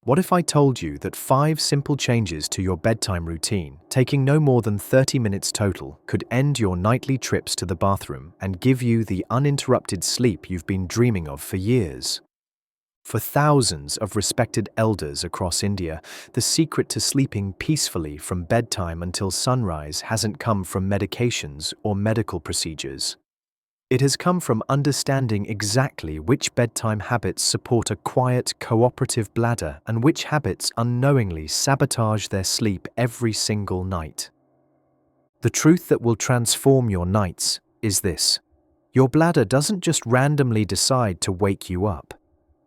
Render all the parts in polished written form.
What if I told you that 5 simple changes to your bedtime routine, taking no more than 30 minutes total, could end your nightly trips to the bathroom and give you the uninterrupted sleep you've been dreaming of for years? For thousands of respected elders across India, the secret to sleeping peacefully from bedtime until sunrise hasn't come from medications or medical procedures. It has come from understanding exactly which bedtime habits support a quiet, cooperative bladder and which habits unknowingly sabotage their sleep every single night. The truth that will transform your nights is this: your bladder doesn't just randomly decide to wake you up.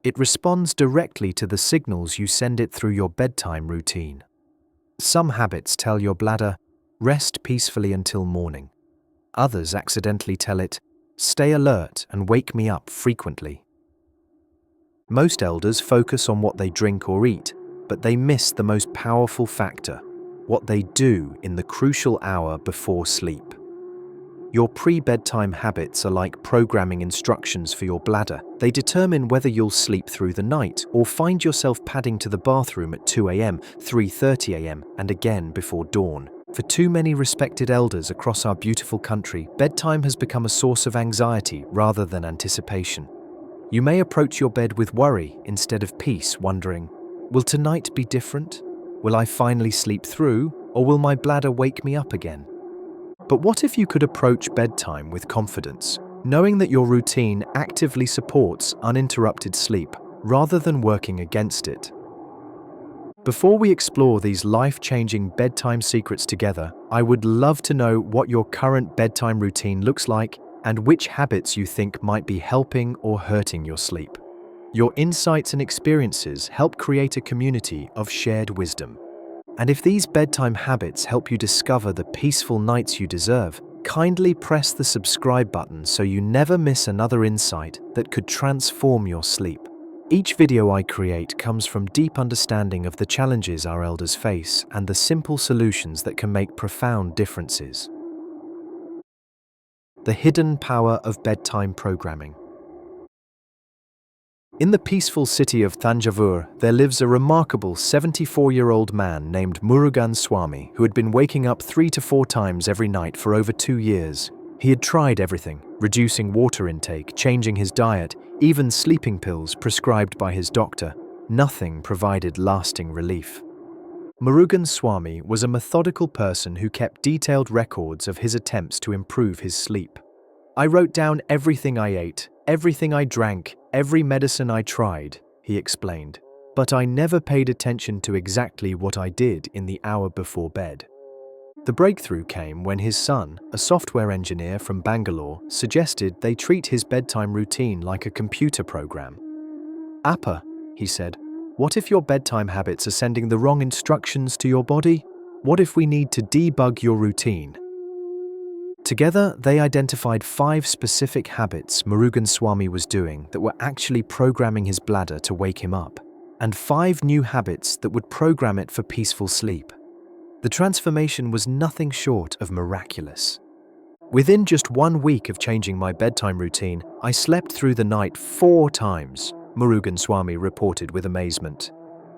It responds directly to the signals you send it through your bedtime routine. Some habits tell your bladder, rest peacefully until morning. Others accidentally tell it, stay alert and wake me up frequently. Most elders focus on what they drink or eat, but they miss the most powerful factor: what they do in the crucial hour before sleep. Your pre-bedtime habits are like programming instructions for your bladder. They determine whether you'll sleep through the night or find yourself padding to the bathroom at 2 a.m., 3:30 a.m., and again before dawn. For too many respected elders across our beautiful country, bedtime has become a source of anxiety rather than anticipation. You may approach your bed with worry instead of peace, wondering, will tonight be different? Will I finally sleep through, or will my bladder wake me up again? But what if you could approach bedtime with confidence, knowing that your routine actively supports uninterrupted sleep rather than working against it? Before we explore these life-changing bedtime secrets together, I would love to know what your current bedtime routine looks like and which habits you think might be helping or hurting your sleep. Your insights and experiences help create a community of shared wisdom. And if these bedtime habits help you discover the peaceful nights you deserve, kindly press the subscribe button so you never miss another insight that could transform your sleep. Each video I create comes from deep understanding of the challenges our elders face and the simple solutions that can make profound differences. The hidden power of bedtime programming. In the peaceful city of Thanjavur, there lives a remarkable 74-year-old man named Murugan Swami who had been waking up 3 to 4 times every night for over 2 years. He had tried everything: reducing water intake, changing his diet, even sleeping pills prescribed by his doctor. Nothing provided lasting relief. Murugan Swami was a methodical person who kept detailed records of his attempts to improve his sleep. I wrote down everything I ate, everything I drank, every medicine I tried, he explained, but I never paid attention to exactly what I did in the hour before bed. The breakthrough came when his son, a software engineer from Bangalore, suggested they treat his bedtime routine like a computer program. "Appa," he said, "what if your bedtime habits are sending the wrong instructions to your body? What if we need to debug your routine?" Together, they identified 5 specific habits Murugan Swami was doing that were actually programming his bladder to wake him up, and 5 new habits that would program it for peaceful sleep. The transformation was nothing short of miraculous. Within just 1 week of changing my bedtime routine, I slept through the night 4 times, Murugan Swami reported with amazement.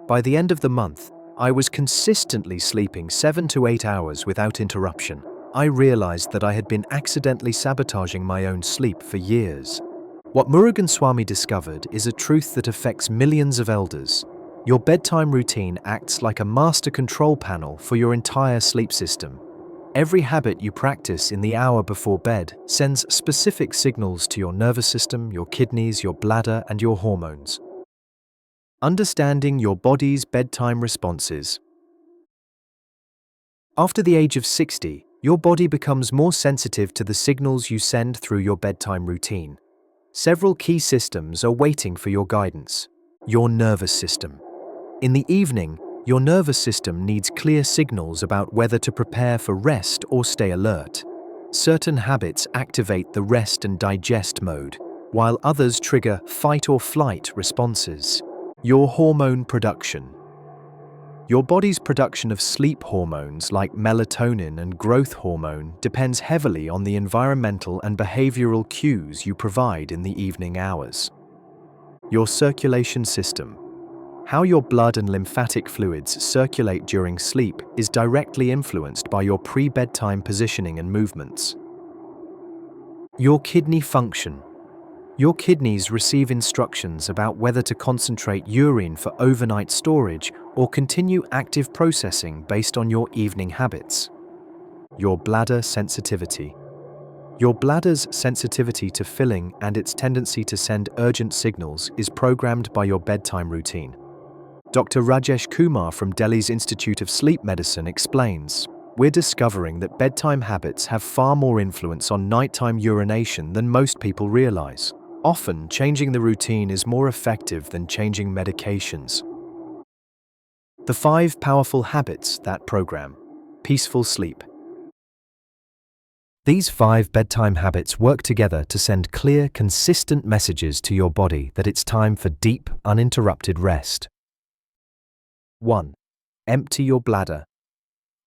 By the end of the month, I was consistently sleeping 7 to 8 hours without interruption. I realized that I had been accidentally sabotaging my own sleep for years. What Murugan Swami discovered is a truth that affects millions of elders. Your bedtime routine acts like a master control panel for your entire sleep system. Every habit you practice in the hour before bed sends specific signals to your nervous system, your kidneys, your bladder, and your hormones. Understanding your body's bedtime responses. After the age of 60, your body becomes more sensitive to the signals you send through your bedtime routine. Several key systems are waiting for your guidance. Your nervous system. In the evening, your nervous system needs clear signals about whether to prepare for rest or stay alert. Certain habits activate the rest and digest mode, while others trigger fight or flight responses. Your hormone production. Your body's production of sleep hormones like melatonin and growth hormone depends heavily on the environmental and behavioral cues you provide in the evening hours. Your circulation system. How your blood and lymphatic fluids circulate during sleep is directly influenced by your pre-bedtime positioning and movements. Your kidney function. Your kidneys receive instructions about whether to concentrate urine for overnight storage or continue active processing based on your evening habits. Your bladder sensitivity. Your bladder's sensitivity to filling and its tendency to send urgent signals is programmed by your bedtime routine. Dr. Rajesh Kumar from Delhi's Institute of Sleep Medicine explains, "We're discovering that bedtime habits have far more influence on nighttime urination than most people realize. Often, changing the routine is more effective than changing medications." The 5 powerful habits that program peaceful sleep. These 5 bedtime habits work together to send clear, consistent messages to your body that it's time for deep, uninterrupted rest. 1. Empty your bladder.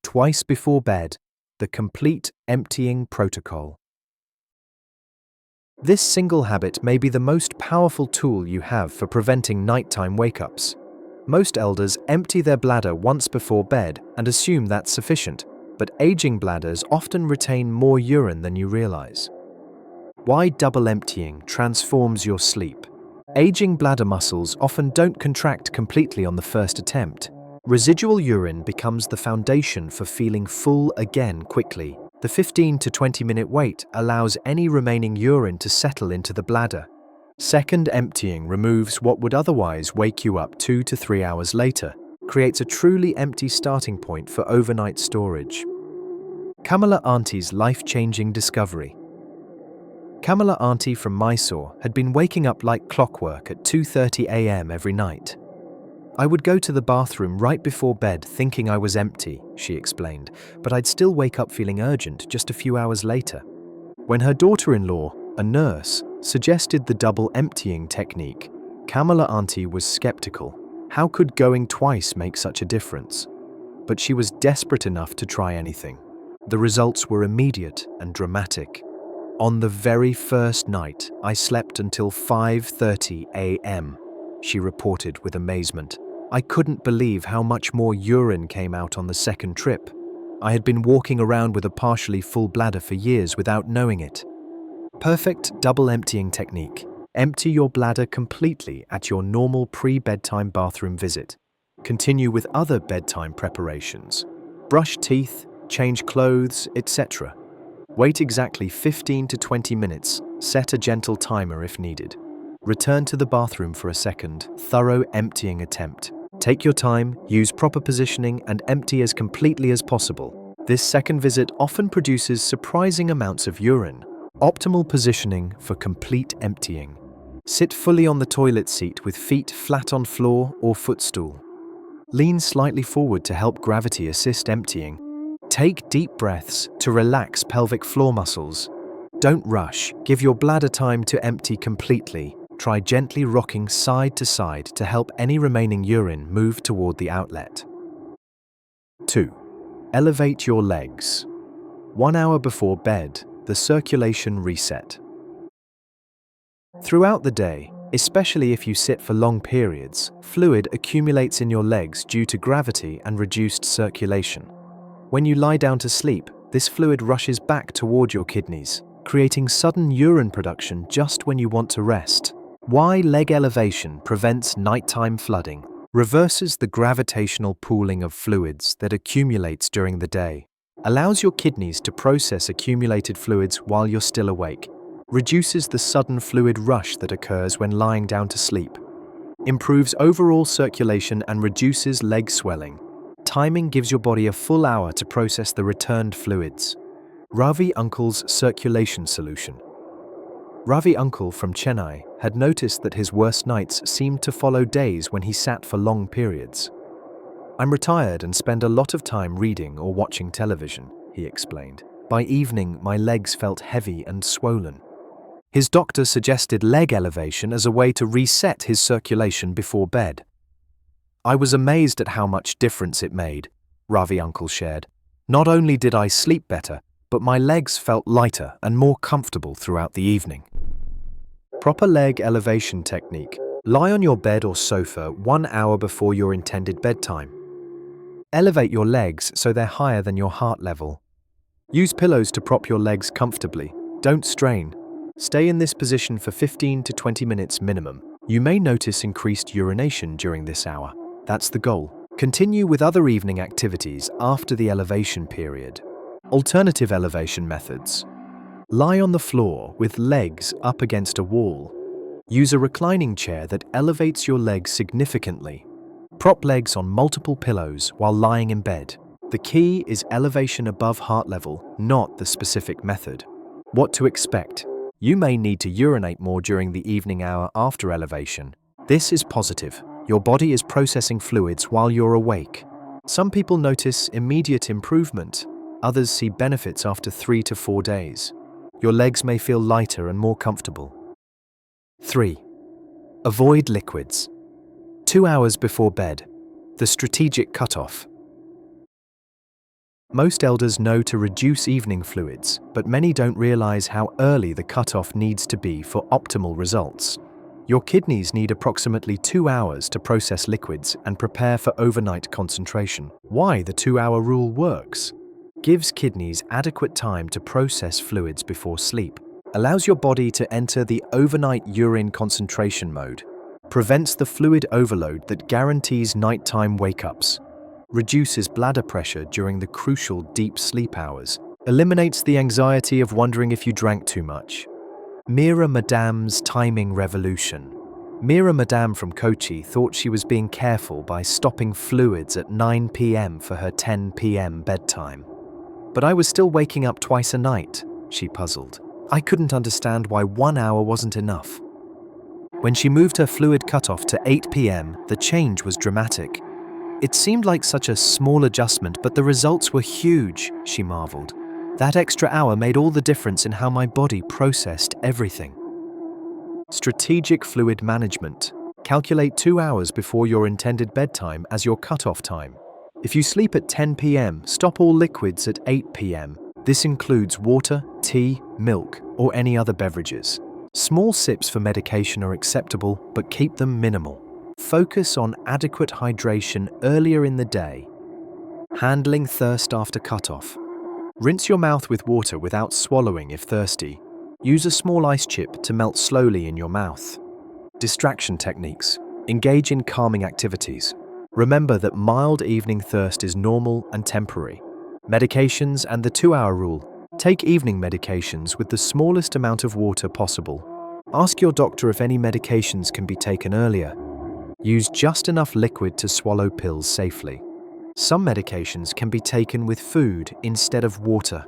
Twice before bed, the complete emptying protocol. This single habit may be the most powerful tool you have for preventing nighttime wake-ups. Most elders empty their bladder once before bed and assume that's sufficient, but aging bladders often retain more urine than you realize. Why double emptying transforms your sleep. Aging bladder muscles often don't contract completely on the first attempt. Residual urine becomes the foundation for feeling full again quickly. The 15 to 20-minute wait allows any remaining urine to settle into the bladder. Second emptying removes what would otherwise wake you up 2 to 3 hours later, creates a truly empty starting point for overnight storage. Kamala Auntie's life-changing discovery. Kamala Auntie from Mysore had been waking up like clockwork at 2:30 a.m. every night. "I would go to the bathroom right before bed thinking I was empty," she explained, "but I'd still wake up feeling urgent just a few hours later." When her daughter-in-law, a nurse, suggested the double emptying technique, Kamala Auntie was skeptical. How could going twice make such a difference? But she was desperate enough to try anything. The results were immediate and dramatic. "On the very first night, I slept until 5:30 a.m., she reported with amazement. "I couldn't believe how much more urine came out on the second trip. I had been walking around with a partially full bladder for years without knowing it." Perfect double emptying technique. Empty your bladder completely at your normal pre-bedtime bathroom visit. Continue with other bedtime preparations. Brush teeth, change clothes, etc. Wait exactly 15 to 20 minutes. Set a gentle timer if needed. Return to the bathroom for a second, thorough emptying attempt. Take your time, use proper positioning, and empty as completely as possible. This second visit often produces surprising amounts of urine. Optimal positioning for complete emptying. Sit fully on the toilet seat with feet flat on floor or footstool. Lean slightly forward to help gravity assist emptying. Take deep breaths to relax pelvic floor muscles. Don't rush. Give your bladder time to empty completely. Try gently rocking side to side to help any remaining urine move toward the outlet. 2. Elevate your legs. 1 hour before bed, the circulation reset. Throughout the day, especially if you sit for long periods, fluid accumulates in your legs due to gravity and reduced circulation. When you lie down to sleep, this fluid rushes back toward your kidneys, creating sudden urine production just when you want to rest. Why leg elevation prevents nighttime flooding, reverses the gravitational pooling of fluids that accumulates during the day, allows your kidneys to process accumulated fluids while you're still awake, reduces the sudden fluid rush that occurs when lying down to sleep, improves overall circulation and reduces leg swelling. Timing gives your body a full hour to process the returned fluids. Ravi Uncle's circulation solution. Ravi Uncle from Chennai had noticed that his worst nights seemed to follow days when he sat for long periods. "I'm retired and spend a lot of time reading or watching television," he explained. "By evening, my legs felt heavy and swollen." His doctor suggested leg elevation as a way to reset his circulation before bed. "I was amazed at how much difference it made," Ravi Uncle shared. "Not only did I sleep better, but my legs felt lighter and more comfortable throughout the evening." Proper leg elevation technique. Lie on your bed or sofa 1 hour before your intended bedtime. Elevate your legs so they're higher than your heart level. Use pillows to prop your legs comfortably. Don't strain. Stay in this position for 15 to 20 minutes minimum. You may notice increased urination during this hour. That's the goal. Continue with other evening activities after the elevation period. Alternative elevation methods. Lie on the floor with legs up against a wall. Use a reclining chair that elevates your legs significantly. Prop legs on multiple pillows while lying in bed. The key is elevation above heart level, not the specific method. What to expect? You may need to urinate more during the evening hour after elevation. This is positive. Your body is processing fluids while you're awake. Some people notice immediate improvement. Others see benefits after 3 to 4 days. Your legs may feel lighter and more comfortable. 3. Avoid liquids. 2 hours before bed. The strategic cutoff. Most elders know to reduce evening fluids, but many don't realize how early the cutoff needs to be for optimal results. Your kidneys need approximately 2 hours to process liquids and prepare for overnight concentration. Why the 2-hour rule works? Gives kidneys adequate time to process fluids before sleep. Allows your body to enter the overnight urine concentration mode. Prevents the fluid overload that guarantees nighttime wake-ups. Reduces bladder pressure during the crucial deep sleep hours. Eliminates the anxiety of wondering if you drank too much. Mira Madame's timing revolution. Mira Madame from Kochi thought she was being careful by stopping fluids at 9 p.m. for her 10 p.m. bedtime. But I was still waking up twice a night, she puzzled. I couldn't understand why 1 hour wasn't enough. When she moved her fluid cutoff to 8 p.m., the change was dramatic. It seemed like such a small adjustment, but the results were huge, she marveled. That extra hour made all the difference in how my body processed everything. Strategic fluid management. Calculate 2 hours before your intended bedtime as your cutoff time. If you sleep at 10 p.m., stop all liquids at 8 p.m. This includes water, tea, milk, or any other beverages. Small sips for medication are acceptable, but keep them minimal. Focus on adequate hydration earlier in the day. Handling thirst after cutoff. Rinse your mouth with water without swallowing if thirsty. Use a small ice chip to melt slowly in your mouth. Distraction techniques. Engage in calming activities. Remember that mild evening thirst is normal and temporary. Medications and the 2-hour rule. Take evening medications with the smallest amount of water possible. Ask your doctor if any medications can be taken earlier. Use just enough liquid to swallow pills safely. Some medications can be taken with food instead of water.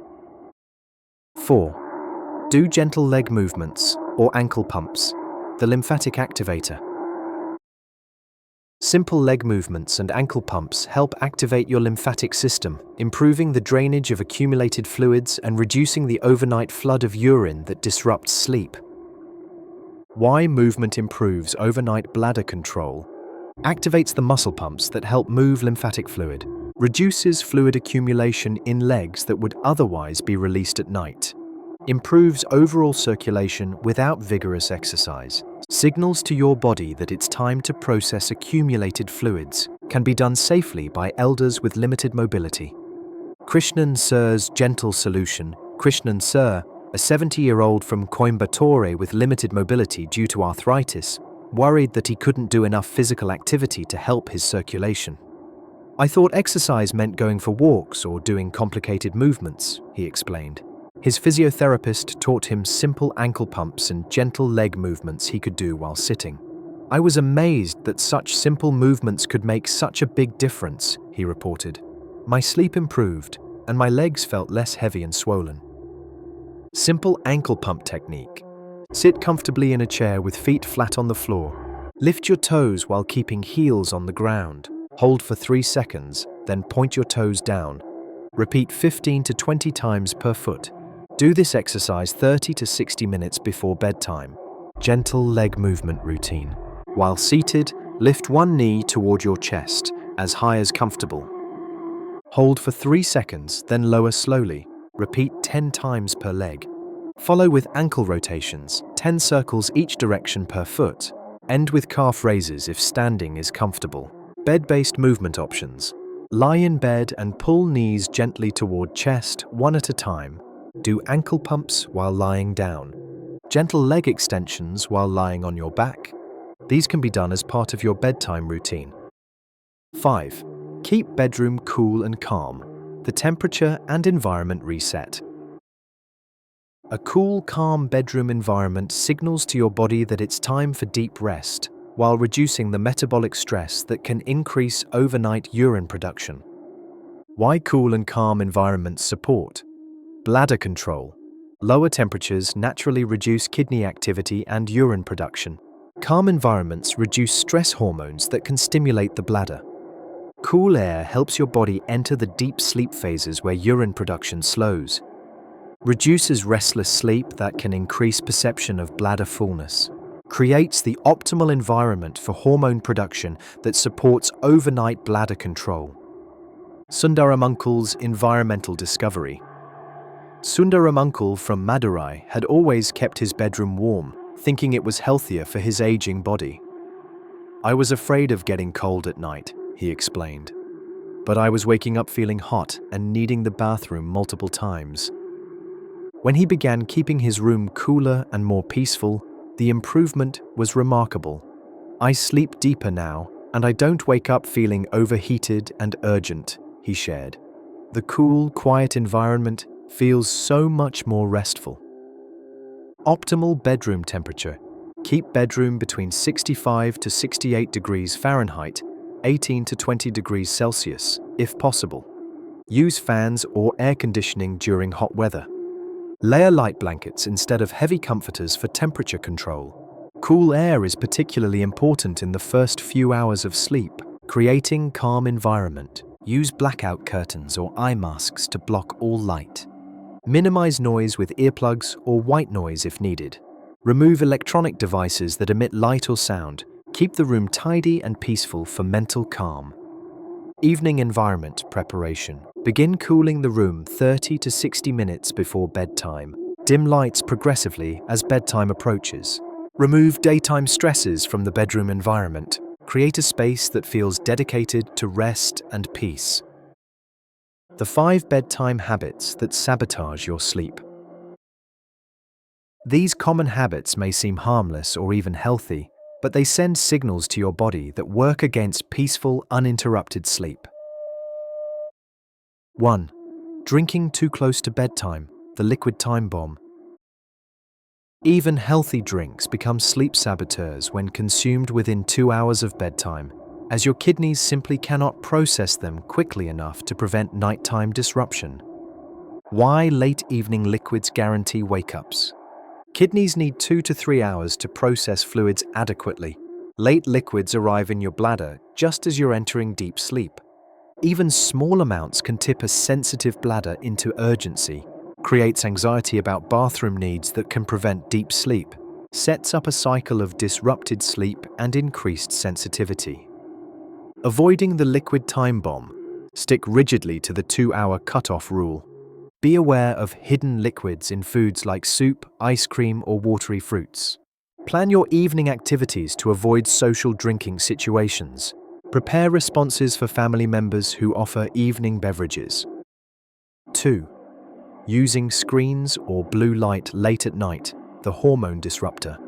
4. Do gentle leg movements or ankle pumps, the lymphatic activator. Simple leg movements and ankle pumps help activate your lymphatic system, improving the drainage of accumulated fluids and reducing the overnight flood of urine that disrupts sleep. Why movement improves overnight bladder control. Activates the muscle pumps that help move lymphatic fluid. Reduces fluid accumulation in legs that would otherwise be released at night. Improves overall circulation without vigorous exercise. Signals to your body that it's time to process accumulated fluids. Can be done safely by elders with limited mobility. Krishnan Sir's gentle solution. Krishnan Sir, a 70-year-old from Coimbatore with limited mobility due to arthritis, worried that he couldn't do enough physical activity to help his circulation. I thought exercise meant going for walks or doing complicated movements, he explained. His physiotherapist taught him simple ankle pumps and gentle leg movements he could do while sitting. I was amazed that such simple movements could make such a big difference, he reported. My sleep improved, and my legs felt less heavy and swollen. Simple ankle pump technique. Sit comfortably in a chair with feet flat on the floor. Lift your toes while keeping heels on the ground. Hold for 3 seconds, then point your toes down. Repeat 15 to 20 times per foot. Do this exercise 30 to 60 minutes before bedtime. Gentle leg movement routine. While seated, lift one knee toward your chest, as high as comfortable. Hold for 3 seconds, then lower slowly. Repeat 10 times per leg. Follow with ankle rotations, 10 circles each direction per foot. End with calf raises if standing is comfortable. Bed-based movement options. Lie in bed and pull knees gently toward chest, one at a time. Do ankle pumps while lying down. Gentle leg extensions while lying on your back. These can be done as part of your bedtime routine. 5. Keep bedroom cool and calm. The temperature and environment reset. A cool, calm bedroom environment signals to your body that it's time for deep rest, while reducing the metabolic stress that can increase overnight urine production. Why cool and calm environments support? Bladder control. Lower temperatures naturally reduce kidney activity and urine production. Calm environments reduce stress hormones that can stimulate the bladder. Cool air helps your body enter the deep sleep phases where urine production slows. Reduces restless sleep that can increase perception of bladder fullness. Creates the optimal environment for hormone production that supports overnight bladder control. Sundaramunkul's environmental discovery. Sundaramunkul from Madurai had always kept his bedroom warm, thinking it was healthier for his aging body. I was afraid of getting cold at night, he explained. But I was waking up feeling hot and needing the bathroom multiple times. When he began keeping his room cooler and more peaceful, the improvement was remarkable. I sleep deeper now, and I don't wake up feeling overheated and urgent, he shared. The cool, quiet environment feels so much more restful. Optimal bedroom temperature. Keep bedroom between 65 to 68 degrees Fahrenheit, 18 to 20 degrees Celsius, if possible. Use fans or air conditioning during hot weather. Layer light blankets instead of heavy comforters for temperature control. Cool air is particularly important in the first few hours of sleep, creating calm environment. Use blackout curtains or eye masks to block all light. Minimize noise with earplugs or white noise if needed. Remove electronic devices that emit light or sound. Keep the room tidy and peaceful for mental calm. Evening environment preparation. Begin cooling the room 30 to 60 minutes before bedtime. Dim lights progressively as bedtime approaches. Remove daytime stresses from the bedroom environment. Create a space that feels dedicated to rest and peace. The 5 bedtime habits that sabotage your sleep. These common habits may seem harmless or even healthy, but they send signals to your body that work against peaceful, uninterrupted sleep. 1. Drinking too close to bedtime, the liquid time bomb. Even healthy drinks become sleep saboteurs when consumed within 2 hours of bedtime, as your kidneys simply cannot process them quickly enough to prevent nighttime disruption. Why late evening liquids guarantee wake-ups? Kidneys need 2 to 3 hours to process fluids adequately. Late liquids arrive in your bladder just as you're entering deep sleep. Even small amounts can tip a sensitive bladder into urgency, creates anxiety about bathroom needs that can prevent deep sleep, sets up a cycle of disrupted sleep and increased sensitivity. Avoiding the liquid time bomb. Stick rigidly to the 2-hour cutoff rule. Be aware of hidden liquids in foods like soup, ice cream, or watery fruits. Plan your evening activities to avoid social drinking situations. Prepare responses for family members who offer evening beverages. 2. Using screens or blue light late at night, the hormone disruptor.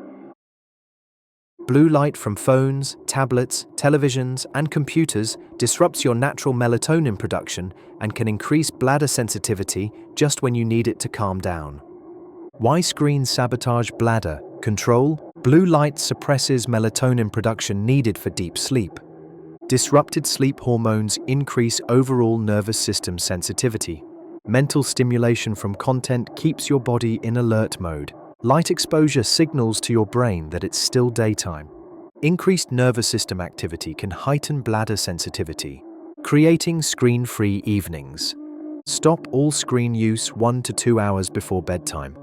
Blue light from phones, tablets, televisions, and computers disrupts your natural melatonin production and can increase bladder sensitivity just when you need it to calm down. Why screens sabotage bladder control? Blue light suppresses melatonin production needed for deep sleep. Disrupted sleep hormones increase overall nervous system sensitivity. Mental stimulation from content keeps your body in alert mode. Light exposure signals to your brain that it's still daytime. Increased nervous system activity can heighten bladder sensitivity, creating screen-free evenings. Stop all screen use 1 to 2 hours before bedtime.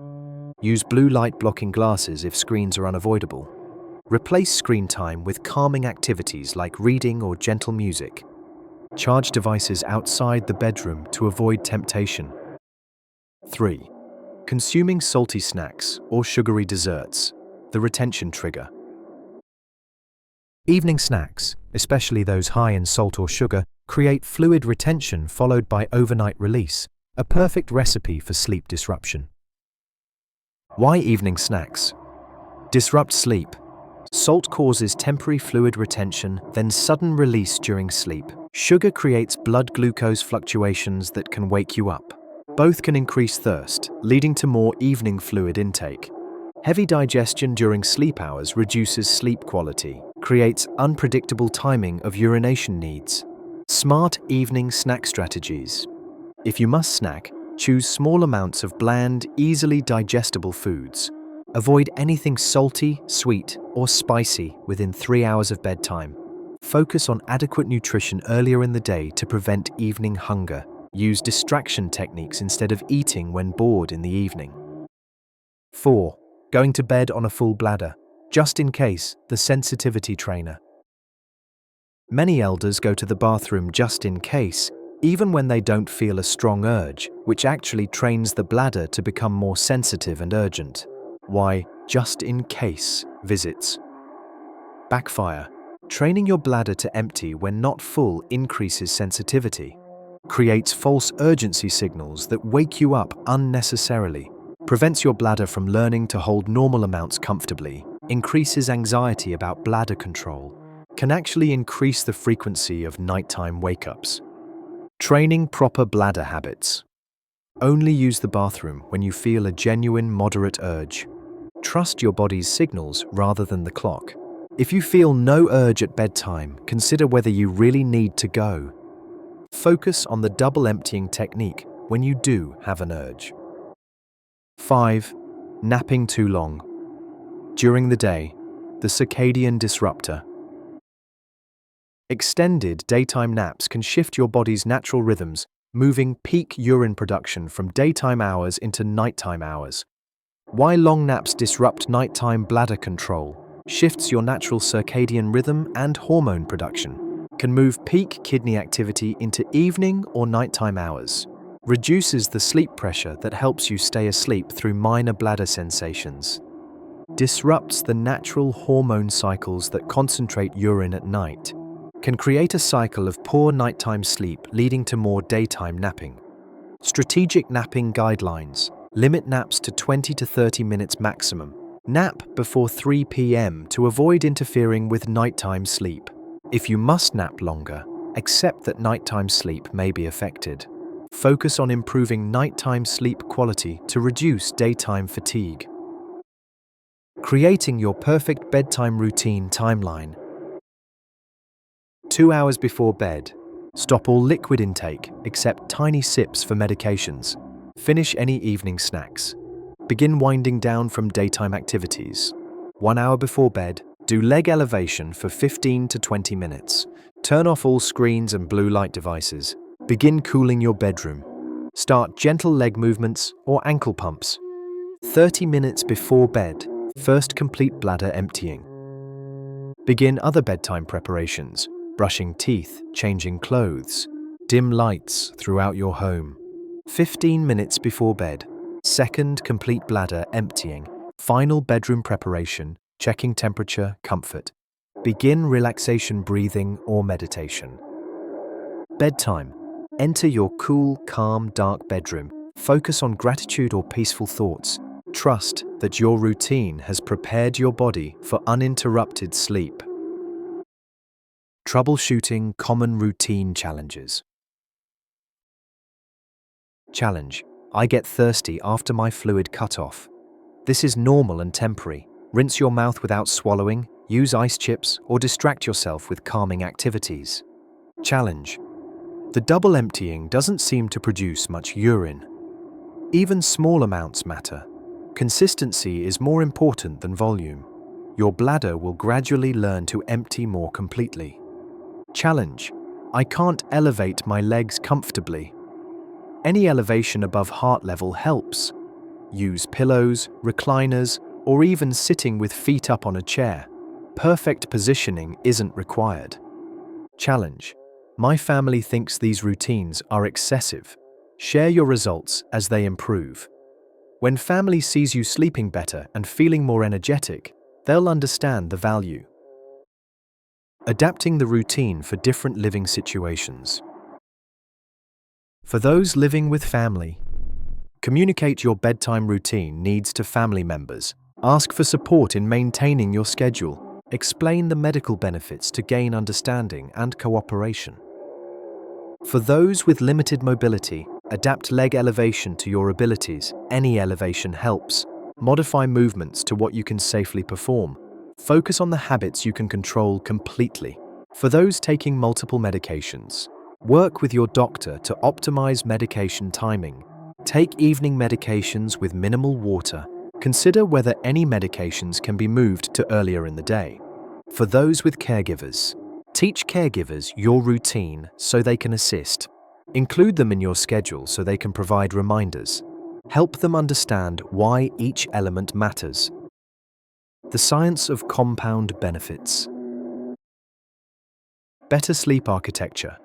Use blue light blocking glasses if screens are unavoidable. Replace screen time with calming activities like reading or gentle music. Charge devices outside the bedroom to avoid temptation. 3. Consuming salty snacks or sugary desserts, the retention trigger. Evening snacks, especially those high in salt or sugar, create fluid retention followed by overnight release, a perfect recipe for sleep disruption. Why evening snacks? Disrupt sleep. Salt causes temporary fluid retention, then sudden release during sleep. Sugar creates blood glucose fluctuations that can wake you up. Both can increase thirst, leading to more evening fluid intake. Heavy digestion during sleep hours reduces sleep quality, creates unpredictable timing of urination needs. Smart evening snack strategies. If you must snack, choose small amounts of bland, easily digestible foods. Avoid anything salty, sweet, or spicy within 3 hours of bedtime. Focus on adequate nutrition earlier in the day to prevent evening hunger. Use distraction techniques instead of eating when bored in the evening. 4. Going to bed on a full bladder. Just in case, the sensitivity trainer. Many elders go to the bathroom just in case, even when they don't feel a strong urge, which actually trains the bladder to become more sensitive and urgent. Why just in case visits backfire? Training your bladder to empty when not full increases sensitivity, creates false urgency signals that wake you up unnecessarily, prevents your bladder from learning to hold normal amounts comfortably, increases anxiety about bladder control, can actually increase the frequency of nighttime wake-ups. Training proper bladder habits. Only use the bathroom when you feel a genuine moderate urge. Trust your body's signals rather than the clock. If you feel no urge at bedtime, consider whether you really need to go. Focus on the double emptying technique when you do have an urge. 5. Napping too long. During the day, the circadian disruptor. Extended daytime naps can shift your body's natural rhythms, moving peak urine production from daytime hours into nighttime hours. Why long naps disrupt nighttime bladder control, shifts your natural circadian rhythm and hormone production, can move peak kidney activity into evening or nighttime hours, reduces the sleep pressure that helps you stay asleep through minor bladder sensations, disrupts the natural hormone cycles that concentrate urine at night, can create a cycle of poor nighttime sleep leading to more daytime napping. Strategic napping guidelines. Limit naps to 20 to 30 minutes maximum. Nap before 3 p.m. to avoid interfering with nighttime sleep. If you must nap longer, accept that nighttime sleep may be affected. Focus on improving nighttime sleep quality to reduce daytime fatigue. Creating your perfect bedtime routine timeline. 2 hours before bed. Stop all liquid intake except tiny sips for medications. Finish any evening snacks. Begin winding down from daytime activities. 1 hour before bed, do leg elevation for 15 to 20 minutes. Turn off all screens and blue light devices. Begin cooling your bedroom. Start gentle leg movements or ankle pumps. 30 minutes before bed, first complete bladder emptying. Begin other bedtime preparations, brushing teeth, changing clothes, dim lights throughout your home. 15 minutes before bed, second complete bladder emptying, final bedroom preparation, checking temperature, comfort. Begin relaxation breathing or meditation. Bedtime. Enter your cool, calm, dark bedroom. Focus on gratitude or peaceful thoughts. Trust that your routine has prepared your body for uninterrupted sleep. Troubleshooting common routine challenges. Challenge. I get thirsty after my fluid cutoff. This is normal and temporary. Rinse your mouth without swallowing, use ice chips, or distract yourself with calming activities. Challenge. The double emptying doesn't seem to produce much urine. Even small amounts matter. Consistency is more important than volume. Your bladder will gradually learn to empty more completely. Challenge. I can't elevate my legs comfortably. Any elevation above heart level helps. Use pillows, recliners, or even sitting with feet up on a chair. Perfect positioning isn't required. Challenge. My family thinks these routines are excessive. Share your results as they improve. When family sees you sleeping better and feeling more energetic, they'll understand the value. Adapting the routine for different living situations. For those living with family, communicate your bedtime routine needs to family members. Ask for support in maintaining your schedule. Explain the medical benefits to gain understanding and cooperation. For those with limited mobility, adapt leg elevation to your abilities. Any elevation helps. Modify movements to what you can safely perform. Focus on the habits you can control completely. For those taking multiple medications, work with your doctor to optimize medication timing. Take evening medications with minimal water. Consider whether any medications can be moved to earlier in the day. For those with caregivers, teach caregivers your routine so they can assist. Include them in your schedule so they can provide reminders. Help them understand why each element matters. The science of compound benefits. Better sleep architecture.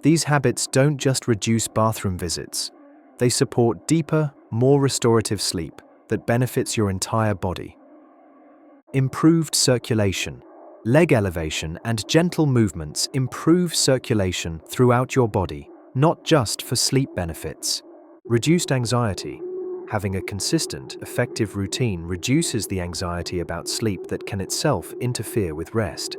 These habits don't just reduce bathroom visits. They support deeper, more restorative sleep that benefits your entire body. Improved circulation. Leg elevation and gentle movements improve circulation throughout your body, not just for sleep benefits. Reduced anxiety. Having a consistent, effective routine reduces the anxiety about sleep that can itself interfere with rest.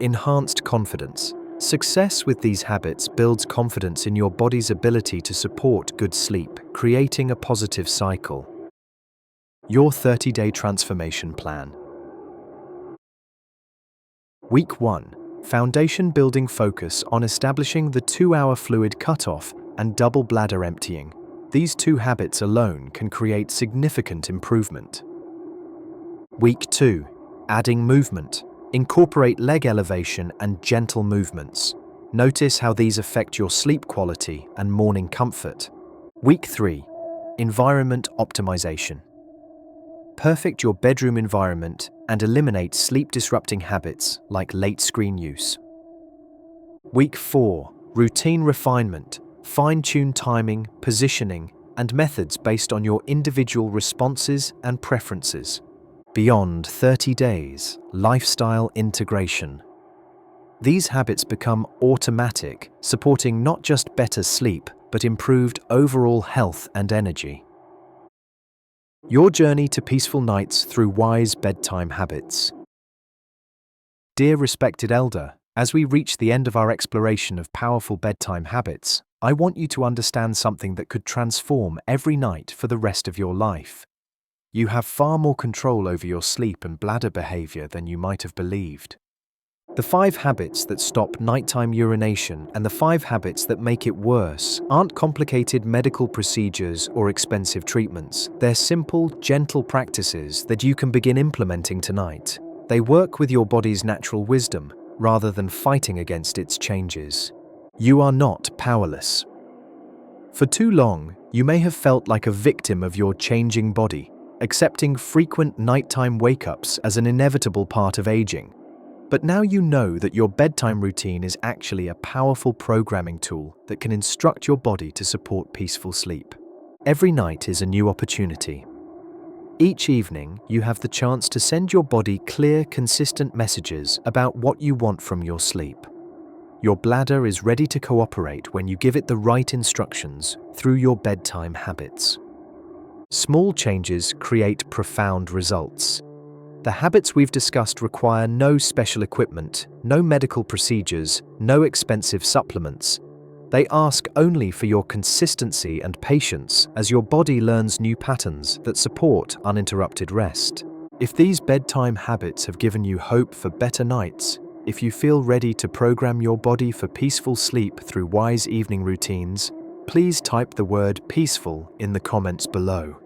Enhanced confidence. Success with these habits builds confidence in your body's ability to support good sleep, creating a positive cycle. Your 30-day transformation plan. Week 1. Foundation building focus on establishing the 2-hour fluid cutoff and double bladder emptying. These two habits alone can create significant improvement. Week 2. Adding movement. Incorporate leg elevation and gentle movements. Notice how these affect your sleep quality and morning comfort. Week 3. Environment optimization. Perfect your bedroom environment and eliminate sleep-disrupting habits like late screen use. Week 4. Routine refinement. Fine-tune timing, positioning, and methods based on your individual responses and preferences. Beyond 30 days, lifestyle integration. These habits become automatic, supporting not just better sleep, but improved overall health and energy. Your journey to peaceful nights through wise bedtime habits. Dear respected elder, as we reach the end of our exploration of powerful bedtime habits, I want you to understand something that could transform every night for the rest of your life. You have far more control over your sleep and bladder behavior than you might have believed. The 5 habits that stop nighttime urination and the 5 habits that make it worse aren't complicated medical procedures or expensive treatments. They're simple, gentle practices that you can begin implementing tonight. They work with your body's natural wisdom rather than fighting against its changes. You are not powerless. For too long, you may have felt like a victim of your changing body, accepting frequent nighttime wake-ups as an inevitable part of aging. But now you know that your bedtime routine is actually a powerful programming tool that can instruct your body to support peaceful sleep. Every night is a new opportunity. Each evening, you have the chance to send your body clear, consistent messages about what you want from your sleep. Your bladder is ready to cooperate when you give it the right instructions through your bedtime habits. Small changes create profound results. The habits we've discussed require no special equipment, no medical procedures, no expensive supplements. They ask only for your consistency and patience as your body learns new patterns that support uninterrupted rest. If these bedtime habits have given you hope for better nights, if you feel ready to program your body for peaceful sleep through wise evening routines, please type the word peaceful in the comments below.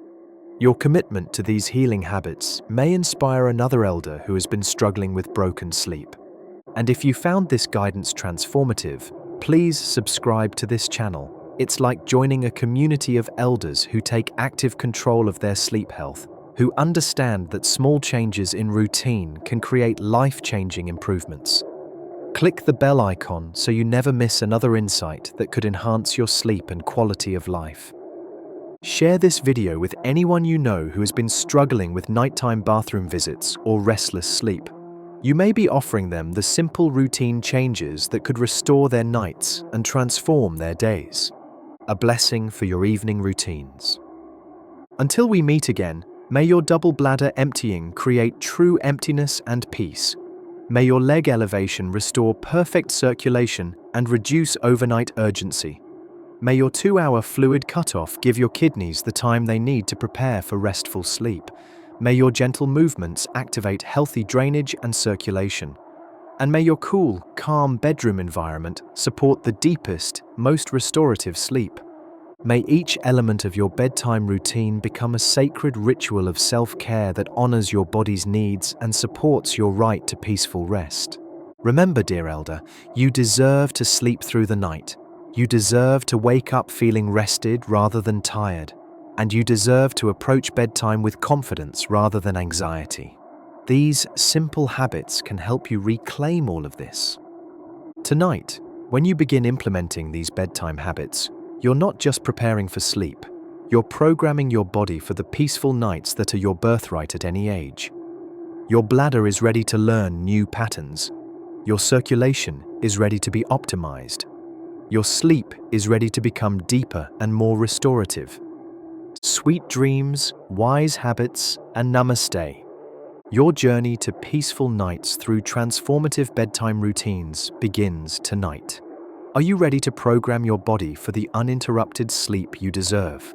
Your commitment to these healing habits may inspire another elder who has been struggling with broken sleep. And if you found this guidance transformative, please subscribe to this channel. It's like joining a community of elders who take active control of their sleep health, who understand that small changes in routine can create life-changing improvements. Click the bell icon so you never miss another insight that could enhance your sleep and quality of life. Share this video with anyone you know who has been struggling with nighttime bathroom visits or restless sleep. You may be offering them the simple routine changes that could restore their nights and transform their days. A blessing for your evening routines. Until we meet again, may your double bladder emptying create true emptiness and peace. May your leg elevation restore perfect circulation and reduce overnight urgency. May your 2-hour fluid cutoff give your kidneys the time they need to prepare for restful sleep. May your gentle movements activate healthy drainage and circulation. And may your cool, calm bedroom environment support the deepest, most restorative sleep. May each element of your bedtime routine become a sacred ritual of self-care that honors your body's needs and supports your right to peaceful rest. Remember, dear elder, you deserve to sleep through the night. You deserve to wake up feeling rested rather than tired. And you deserve to approach bedtime with confidence rather than anxiety. These simple habits can help you reclaim all of this. Tonight, when you begin implementing these bedtime habits, you're not just preparing for sleep, you're programming your body for the peaceful nights that are your birthright at any age. Your bladder is ready to learn new patterns. Your circulation is ready to be optimized. Your sleep is ready to become deeper and more restorative. Sweet dreams, wise habits, and namaste. Your journey to peaceful nights through transformative bedtime routines begins tonight. Are you ready to program your body for the uninterrupted sleep you deserve?